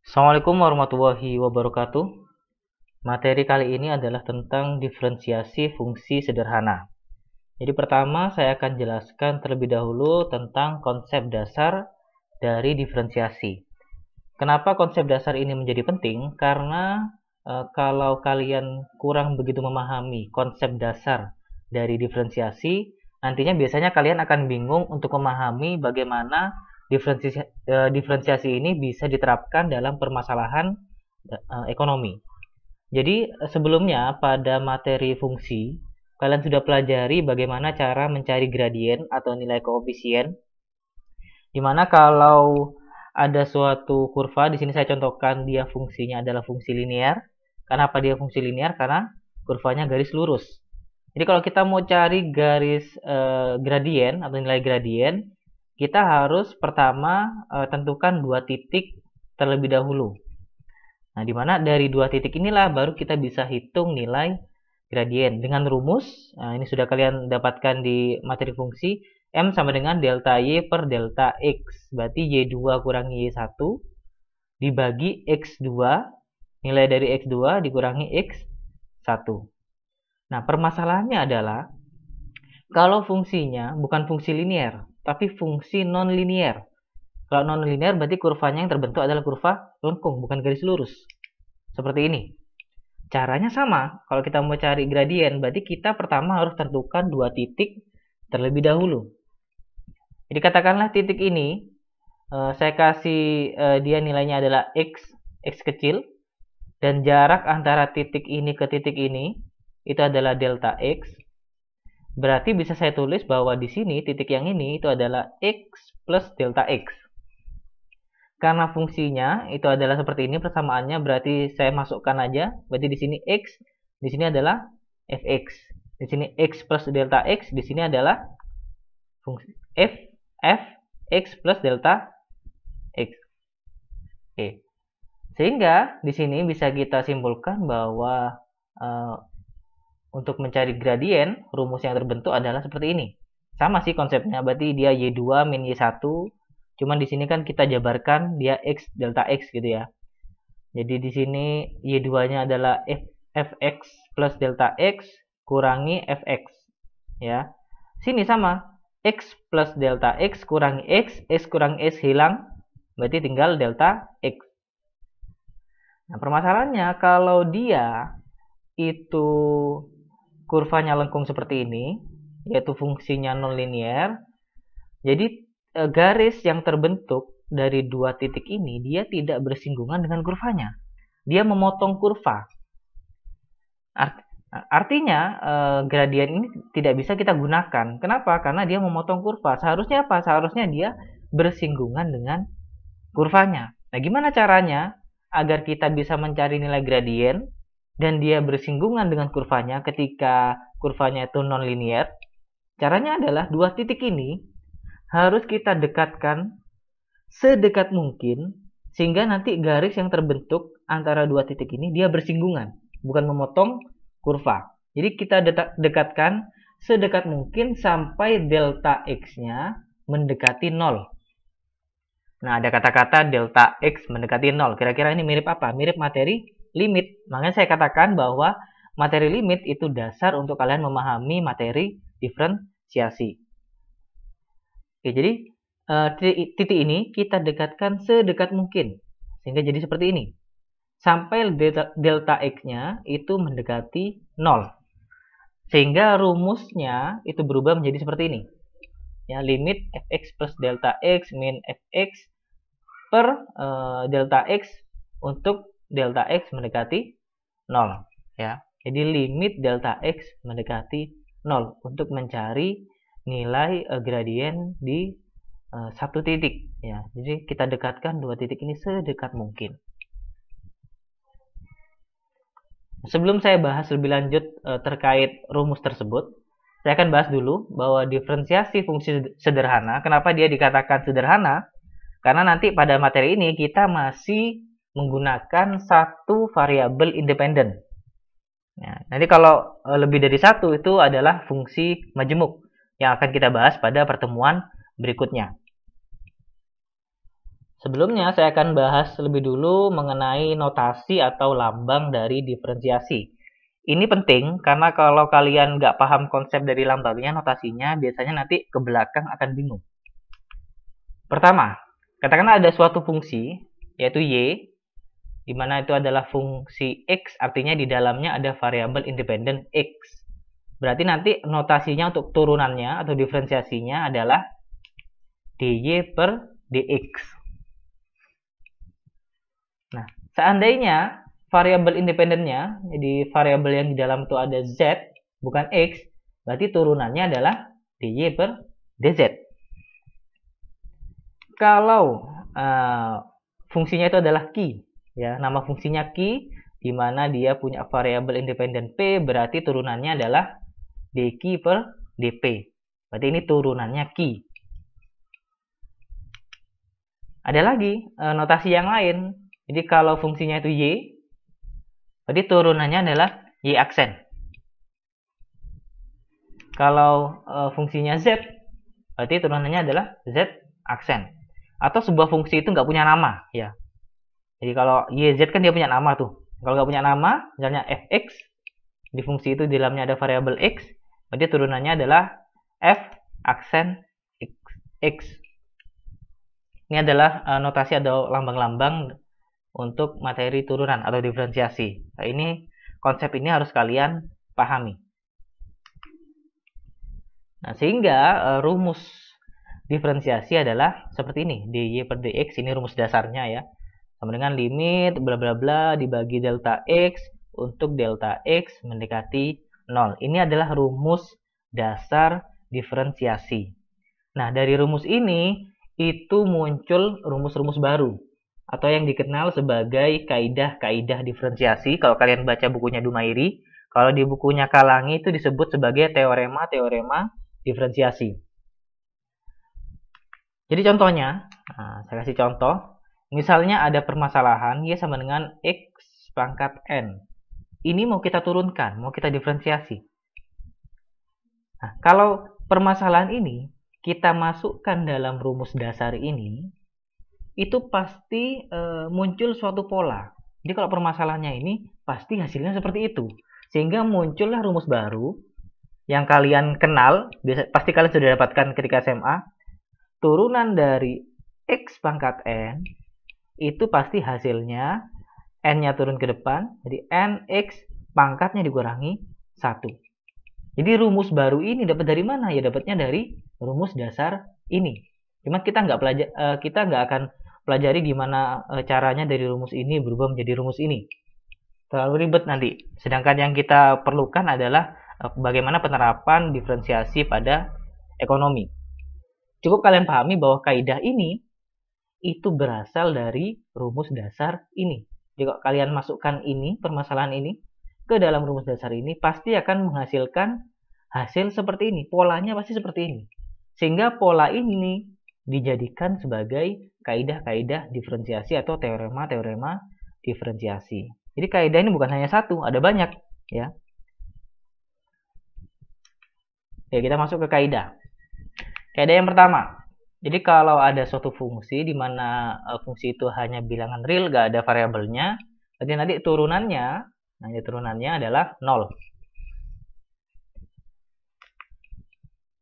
Assalamualaikum warahmatullahi wabarakatuh. Materi kali ini adalah tentang diferensiasi fungsi sederhana. Jadi pertama saya akan jelaskan terlebih dahulu tentang konsep dasar dari diferensiasi. Kenapa konsep dasar ini menjadi penting? Karena kalau kalian kurang begitu memahami konsep dasar dari diferensiasi, nantinya biasanya kalian akan bingung untuk memahami bagaimana diferensiasi ini bisa diterapkan dalam permasalahan ekonomi. Jadi sebelumnya pada materi fungsi, kalian sudah pelajari bagaimana cara mencari gradien atau nilai koefisien. Dimana kalau ada suatu kurva, di sini saya contohkan dia fungsinya adalah fungsi linear. Kenapa dia fungsi linear? Karena kurvanya garis lurus. Jadi kalau kita mau cari garis gradien atau nilai gradien, kita harus pertama tentukan dua titik terlebih dahulu. Nah, dimana dari dua titik inilah baru kita bisa hitung nilai gradien dengan rumus. Nah, ini sudah kalian dapatkan di materi fungsi. M sama dengan delta Y per delta X. Berarti Y2 kurangi Y1 dibagi X2. Nilai dari X2 dikurangi X1. Nah, permasalahannya adalah kalau fungsinya bukan fungsi linear, tapi fungsi non-linear. Kalau non-linear berarti kurvanya yang terbentuk adalah kurva lengkung, bukan garis lurus. Seperti ini. Caranya sama. Kalau kita mau cari gradien, berarti kita pertama harus tentukan dua titik terlebih dahulu. Jadi katakanlah titik ini, saya kasih dia nilainya adalah X kecil, dan jarak antara titik ini ke titik ini, itu adalah delta X. Berarti bisa saya tulis bahwa di sini titik yang ini itu adalah X plus delta X. Karena fungsinya itu adalah seperti ini persamaannya, berarti saya masukkan aja. Berarti di sini X, di sini adalah Fx. Di sini X plus delta X, di sini adalah fungsi Fx plus delta X. Oke. Sehingga di sini bisa kita simpulkan bahwa untuk mencari gradien, rumus yang terbentuk adalah seperti ini. Sama sih konsepnya, berarti dia Y2 min Y1. Cuman di sini kan kita jabarkan dia X delta X gitu ya. Jadi di sini Y2-nya adalah Fx plus delta X kurangi Fx. Ya. Sini sama. X plus delta X kurangi X kurangi X hilang. Berarti tinggal delta X. Nah, permasalahannya kalau dia itu kurvanya lengkung seperti ini, yaitu fungsinya nonlinear, jadi garis yang terbentuk dari dua titik ini dia tidak bersinggungan dengan kurvanya. Dia memotong kurva. Artinya gradien ini tidak bisa kita gunakan. Kenapa? Karena dia memotong kurva. Seharusnya apa? Seharusnya dia bersinggungan dengan kurvanya. Nah, gimana caranya agar kita bisa mencari nilai gradien dan dia bersinggungan dengan kurvanya ketika kurvanya itu nonlinear? Caranya adalah dua titik ini harus kita dekatkan sedekat mungkin sehingga nanti garis yang terbentuk antara dua titik ini dia bersinggungan, bukan memotong kurva. Jadi kita dekatkan sedekat mungkin sampai delta X-nya mendekati 0. Nah, ada kata-kata delta X mendekati 0. Kira-kira ini mirip apa? Mirip materi limit. Makanya saya katakan bahwa materi limit itu dasar untuk kalian memahami materi diferensiasi. Oke, jadi titik ini kita dekatkan sedekat mungkin. Sehingga jadi seperti ini. Sampai delta X-nya itu mendekati 0. Sehingga rumusnya itu berubah menjadi seperti ini. Ya, limit Fx plus delta X min Fx per delta X untuk delta X mendekati 0. Ya. Jadi limit delta X mendekati 0 untuk mencari nilai gradien di satu titik. Ya. Jadi kita dekatkan dua titik ini sedekat mungkin. Sebelum saya bahas lebih lanjut terkait rumus tersebut, saya akan bahas dulu bahwa diferensiasi fungsi sederhana, kenapa dia dikatakan sederhana? Karena nanti pada materi ini kita masih menggunakan satu variabel independen. Nah, nanti kalau lebih dari satu itu adalah fungsi majemuk yang akan kita bahas pada pertemuan berikutnya. Sebelumnya saya akan bahas lebih dulu mengenai notasi atau lambang dari diferensiasi. Ini penting karena kalau kalian nggak paham konsep dari lambangnya, notasinya, biasanya nanti ke belakang akan bingung. Pertama, katakanlah ada suatu fungsi, yaitu y, di mana itu adalah fungsi x, artinya di dalamnya ada variabel independen x. Berarti nanti notasinya untuk turunannya atau diferensiasinya adalah dy per dx. Nah, seandainya variabel independennya, jadi variabel yang di dalam itu ada z, bukan x, berarti turunannya adalah dy per dz. Kalau fungsinya itu adalah q, ya, nama fungsinya q, di mana dia punya variabel independen p, berarti turunannya adalah dq per dp. Berarti ini turunannya q. Ada lagi notasi yang lain. Jadi kalau fungsinya itu y, berarti turunannya adalah y aksen. Kalau fungsinya z, berarti turunannya adalah z aksen. Atau sebuah fungsi itu nggak punya nama, ya. Jadi kalau yz kan dia punya nama tuh. Kalau nggak punya nama, misalnya fx, di fungsi itu di dalamnya ada variabel x, berarti turunannya adalah f aksen x. Ini adalah notasi atau lambang-lambang untuk materi turunan atau diferensiasi. Nah, konsep ini harus kalian pahami. Nah, sehingga rumus diferensiasi adalah seperti ini, dy per dx, ini rumus dasarnya ya, sama dengan limit bla bla bla dibagi delta x untuk delta x mendekati 0. Ini adalah rumus dasar diferensiasi. Nah, dari rumus ini itu muncul rumus-rumus baru atau yang dikenal sebagai kaidah-kaidah diferensiasi. Kalau kalian baca bukunya Dumairi, kalau di bukunya Kalangi itu disebut sebagai teorema-teorema diferensiasi. Jadi contohnya, saya kasih contoh. Misalnya ada permasalahan y sama dengan x pangkat n. Ini mau kita turunkan, mau kita diferensiasi. Nah, kalau permasalahan ini kita masukkan dalam rumus dasar ini, itu pasti muncul suatu pola. Jadi kalau permasalahannya ini, pasti hasilnya seperti itu. Sehingga muncullah rumus baru yang kalian kenal, pasti kalian sudah dapatkan ketika SMA. Turunan dari x pangkat n itu pasti hasilnya n-nya turun ke depan, jadi nx pangkatnya dikurangi 1. Jadi rumus baru ini dapat dari mana? Ya dapatnya dari rumus dasar ini. Cuma kita nggak akan pelajari gimana caranya dari rumus ini berubah menjadi rumus ini. Terlalu ribet nanti. Sedangkan yang kita perlukan adalah bagaimana penerapan diferensiasi pada ekonomi. Cukup kalian pahami bahwa kaidah ini itu berasal dari rumus dasar ini. Jadi kalau kalian masukkan ini, permasalahan ini, ke dalam rumus dasar ini, pasti akan menghasilkan hasil seperti ini. Polanya pasti seperti ini. Sehingga pola ini dijadikan sebagai kaidah-kaidah diferensiasi atau teorema-teorema diferensiasi. Jadi kaidah ini bukan hanya satu, ada banyak. Ya, kita masuk ke kaidah. Kaidah yang pertama, jadi kalau ada suatu fungsi di mana fungsi itu hanya bilangan real, gak ada variabelnya, berarti nanti turunannya adalah 0.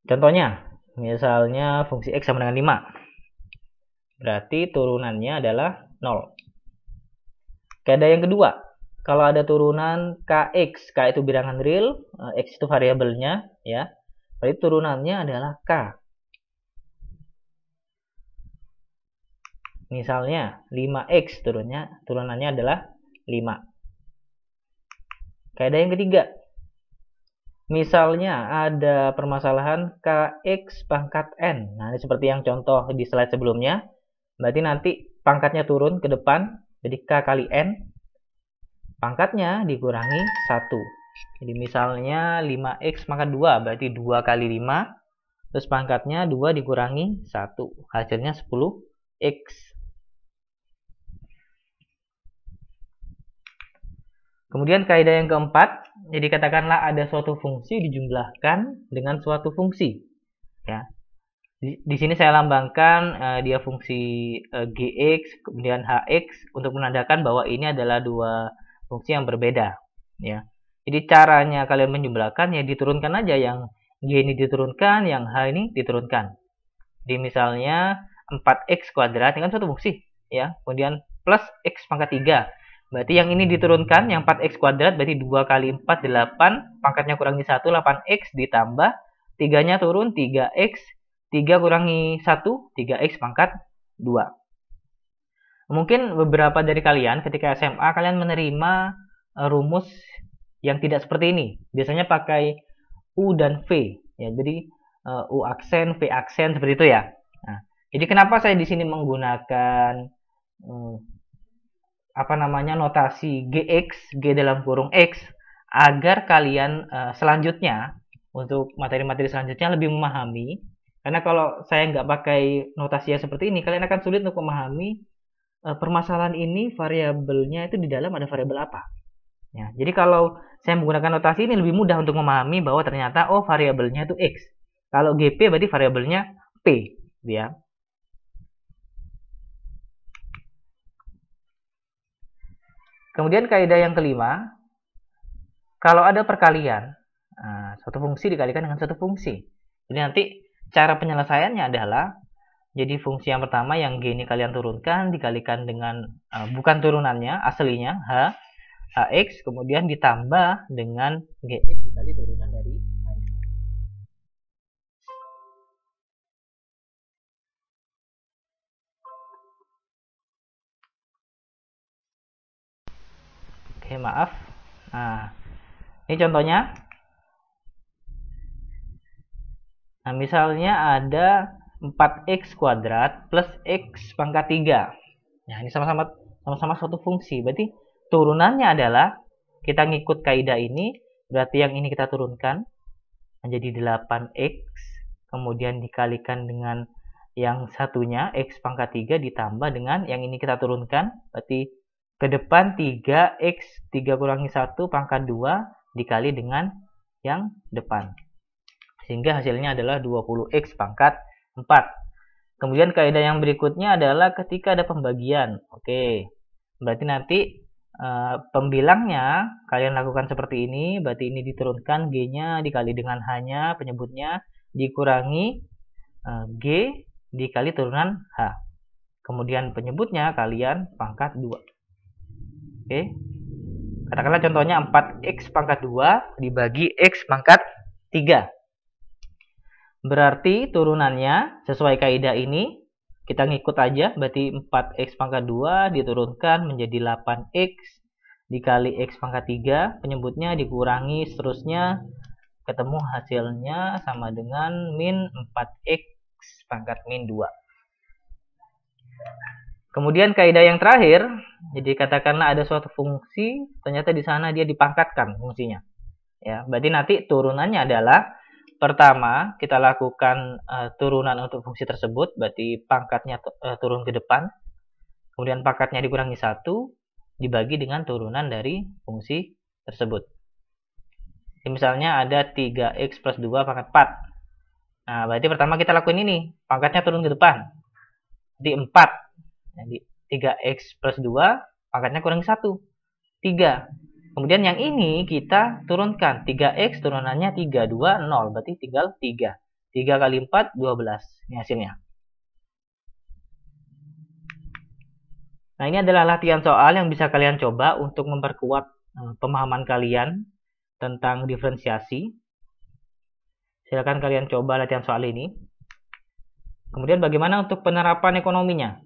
Contohnya, misalnya fungsi x sama dengan 5, berarti turunannya adalah 0. Kaidah yang kedua, kalau ada turunan kx, k itu bilangan real, x itu variabelnya, ya, berarti turunannya adalah k. Misalnya 5x turunannya adalah 5. Kaidah yang ketiga, misalnya ada permasalahan kx pangkat n. Nah, ini seperti yang contoh di slide sebelumnya. Berarti nanti pangkatnya turun ke depan, jadi k kali n, pangkatnya dikurangi 1. Jadi misalnya 5x pangkat 2, berarti 2 kali 5, terus pangkatnya 2 dikurangi 1, hasilnya 10x. Kemudian kaidah yang keempat, jadi katakanlah ada suatu fungsi dijumlahkan dengan suatu fungsi. Ya. Di sini saya lambangkan dia fungsi gx kemudian hx untuk menandakan bahwa ini adalah dua fungsi yang berbeda, ya. Jadi caranya kalian menjumlahkan ya diturunkan aja, yang g ini diturunkan, yang h ini diturunkan. Di misalnya 4x kuadrat ini kan suatu fungsi, ya. Kemudian plus x pangkat 3. Berarti yang ini diturunkan, yang 4x kuadrat berarti 2 kali 4 8, pangkatnya kurangi 1 8x ditambah 3-nya turun 3x, 3 kurangi 1 3x pangkat 2. Mungkin beberapa dari kalian ketika SMA kalian menerima rumus yang tidak seperti ini. Biasanya pakai U dan V, ya. Jadi U aksen, V aksen seperti itu, ya. Nah, jadi kenapa saya di sini menggunakan notasi GX, G dalam kurung X, agar kalian selanjutnya untuk materi-materi selanjutnya lebih memahami. Karena kalau saya nggak pakai notasi yang seperti ini, kalian akan sulit untuk memahami permasalahan ini variabelnya itu di dalam ada variabel apa. Ya, jadi kalau saya menggunakan notasi ini lebih mudah untuk memahami bahwa ternyata variabelnya itu X. Kalau GP berarti variabelnya P, ya. Kemudian kaidah yang kelima, kalau ada perkalian, suatu fungsi dikalikan dengan satu fungsi. Jadi nanti cara penyelesaiannya adalah, jadi fungsi yang pertama yang G ini kalian turunkan, dikalikan dengan, bukan turunannya, aslinya, Hx, kemudian ditambah dengan Gx dikali turunan dari H. Oke, maaf. Nah, ini contohnya. Nah, misalnya ada 4x kuadrat plus x pangkat 3. Nah, ini sama-sama suatu fungsi. Berarti turunannya adalah, kita ngikut kaidah ini, berarti yang ini kita turunkan menjadi 8x, kemudian dikalikan dengan yang satunya, x pangkat 3, ditambah dengan yang ini kita turunkan, berarti ke depan 3x, 3 kurangi 1 pangkat 2, dikali dengan yang depan. Sehingga hasilnya adalah 20x pangkat 4. Kemudian kaidah yang berikutnya adalah ketika ada pembagian. Oke, berarti nanti pembilangnya kalian lakukan seperti ini. Berarti ini diturunkan G-nya dikali dengan H-nya, penyebutnya, dikurangi G dikali turunan H. Kemudian penyebutnya kalian pangkat 2. Oke. Katakanlah contohnya 4x pangkat 2 dibagi x pangkat 3. Berarti turunannya sesuai kaidah ini kita ngikut aja, berarti 4x pangkat 2 diturunkan menjadi 8x dikali x pangkat 3, penyebutnya dikurangi seterusnya, ketemu hasilnya sama dengan min 4x pangkat min 2. Kemudian kaidah yang terakhir, jadi katakanlah ada suatu fungsi, ternyata di sana dia dipangkatkan fungsinya. Ya, berarti nanti turunannya adalah, pertama kita lakukan turunan untuk fungsi tersebut, berarti pangkatnya turun ke depan, kemudian pangkatnya dikurangi 1 dibagi dengan turunan dari fungsi tersebut. Jadi misalnya ada 3x plus 2 pangkat 4. Nah, berarti pertama kita lakuin ini, pangkatnya turun ke depan, jadi 4. Jadi 3x plus 2 pangkatnya kurangi 1, 3. Kemudian yang ini kita turunkan, 3x turunannya 3, 2, 0, berarti tinggal 3. 3 kali 4, 12. Ini hasilnya. Nah, ini adalah latihan soal yang bisa kalian coba untuk memperkuat pemahaman kalian tentang diferensiasi. Silakan kalian coba latihan soal ini. Kemudian bagaimana untuk penerapan ekonominya?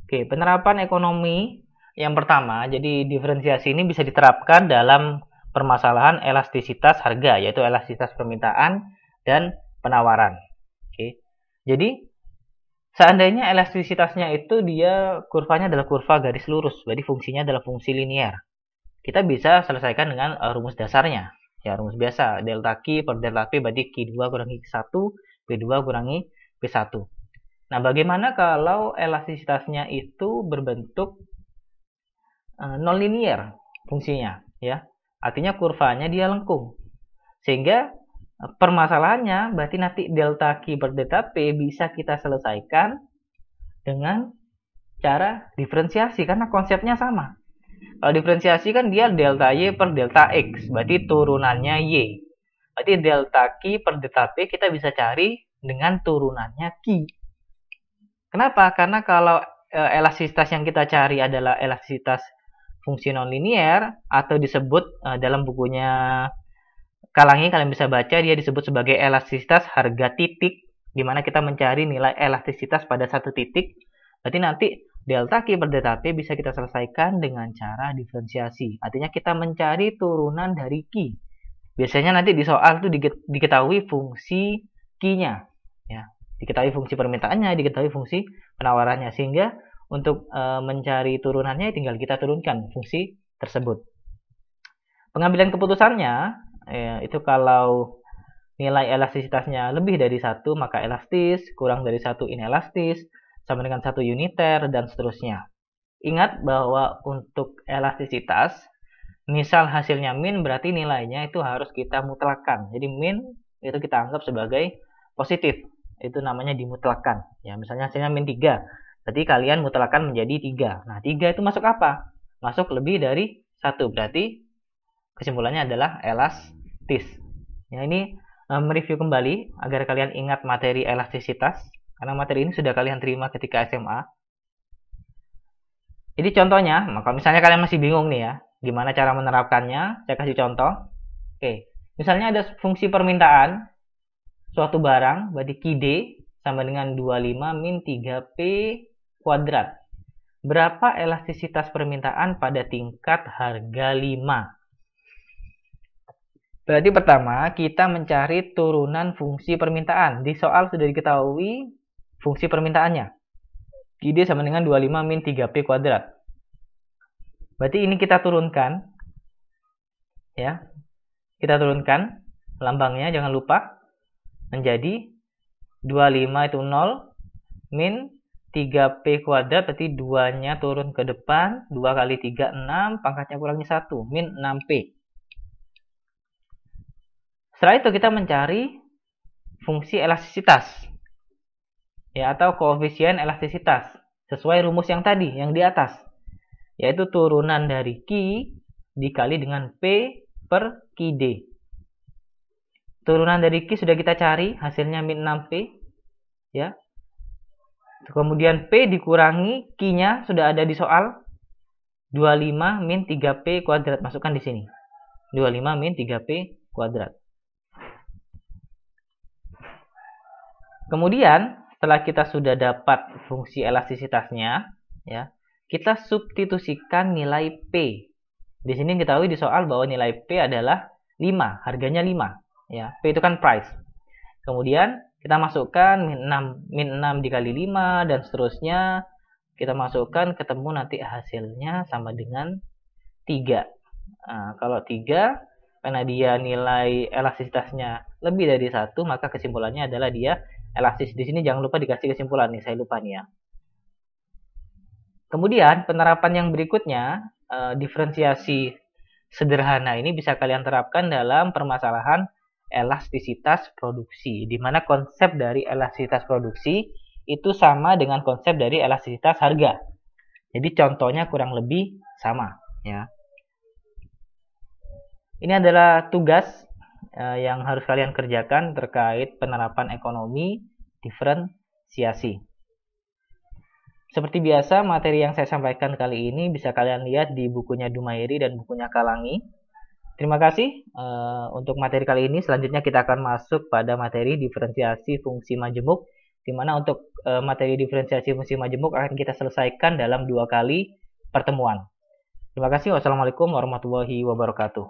Oke, penerapan ekonomi yang pertama, jadi diferensiasi ini bisa diterapkan dalam permasalahan elastisitas harga, yaitu elastisitas permintaan dan penawaran. Oke. Jadi seandainya elastisitasnya itu dia kurvanya adalah kurva garis lurus, berarti fungsinya adalah fungsi linear. Kita bisa selesaikan dengan rumus dasarnya. Ya, rumus biasa, delta Q per delta P berarti Q2 kurangi Q1, P2 kurangi P1. Nah, bagaimana kalau elastisitasnya itu berbentuk non-linear fungsinya, ya? Artinya kurvanya dia lengkung. Sehingga permasalahannya berarti nanti delta Q per delta P bisa kita selesaikan dengan cara diferensiasi karena konsepnya sama. Kalau diferensiasi kan dia delta Y per delta X, berarti turunannya Y. Berarti delta Q per delta P kita bisa cari dengan turunannya Q. Kenapa? Karena kalau elastisitas yang kita cari adalah elastisitas fungsi nonlinier atau disebut dalam bukunya Kalangi, kalian bisa baca dia disebut sebagai elastisitas harga titik, di mana kita mencari nilai elastisitas pada satu titik. Berarti nanti delta Q per delta P bisa kita selesaikan dengan cara diferensiasi. Artinya kita mencari turunan dari Q. Biasanya nanti di soal itu diketahui fungsi Q-nya. Ya, diketahui fungsi permintaannya, diketahui fungsi penawarannya. Sehingga untuk mencari turunannya tinggal kita turunkan fungsi tersebut. Pengambilan keputusannya, itu kalau nilai elastisitasnya lebih dari 1 maka elastis, kurang dari 1 inelastis, sama dengan 1 uniter, dan seterusnya. Ingat bahwa untuk elastisitas, misal hasilnya min berarti nilainya itu harus kita mutlakkan. Jadi min itu kita anggap sebagai positif, itu namanya dimutlakkan. Ya, misalnya hasilnya min 3, berarti kalian mutlakkan menjadi 3. Nah, 3 itu masuk apa? Masuk lebih dari 1, berarti kesimpulannya adalah elastis. Ya, ini mereview kembali agar kalian ingat materi elastisitas, karena materi ini sudah kalian terima ketika SMA. Jadi contohnya, maka misalnya kalian masih bingung nih ya, gimana cara menerapkannya, saya kasih contoh. Oke, misalnya ada fungsi permintaan suatu barang, berarti QD sama dengan 25 min 3P kuadrat. Berapa elastisitas permintaan pada tingkat harga 5? Berarti pertama, kita mencari turunan fungsi permintaan. Di soal sudah diketahui fungsi permintaannya. QD sama dengan 25 min 3P kuadrat. Berarti ini kita turunkan. Ya, kita turunkan lambangnya, jangan lupa. Menjadi 25 itu 0, min 3P kuadrat, berarti 2-nya turun ke depan. 2 kali 3, 6, pangkatnya kurangi 1, min 6P. Setelah itu kita mencari fungsi elastisitas, ya, atau koefisien elastisitas sesuai rumus yang tadi yang di atas, yaitu turunan dari Q dikali dengan P per QD. Turunan dari Q sudah kita cari, hasilnya min 6P, ya. Kemudian P dikurangi Q-nya sudah ada di soal, 25 min 3P kuadrat, masukkan di sini, 25 min 3P kuadrat. Kemudian setelah kita sudah dapat fungsi elastisitasnya, ya, kita substitusikan nilai P. Di sini diketahui di soal bahwa nilai P adalah 5, harganya 5, ya. P itu kan price. Kemudian kita masukkan min 6 dikali 5 dan seterusnya. Kita masukkan, ketemu nanti hasilnya sama dengan 3. Nah, kalau 3, karena dia nilai elastisitasnya lebih dari 1, maka kesimpulannya adalah dia elastis. Di sini jangan lupa dikasih kesimpulan nih, saya lupa nih ya. Kemudian penerapan yang berikutnya, diferensiasi sederhana ini bisa kalian terapkan dalam permasalahan elastisitas produksi, di mana konsep dari elastisitas produksi itu sama dengan konsep dari elastisitas harga. Jadi contohnya kurang lebih sama, ya. Ini adalah tugas yang harus kalian kerjakan terkait penerapan ekonomi diferensiasi. Seperti biasa, materi yang saya sampaikan kali ini bisa kalian lihat di bukunya Dumairi dan bukunya Kalangi. Terima kasih untuk materi kali ini. Selanjutnya kita akan masuk pada materi diferensiasi fungsi majemuk, di mana untuk materi diferensiasi fungsi majemuk akan kita selesaikan dalam 2 kali pertemuan. Terima kasih. Wassalamualaikum warahmatullahi wabarakatuh.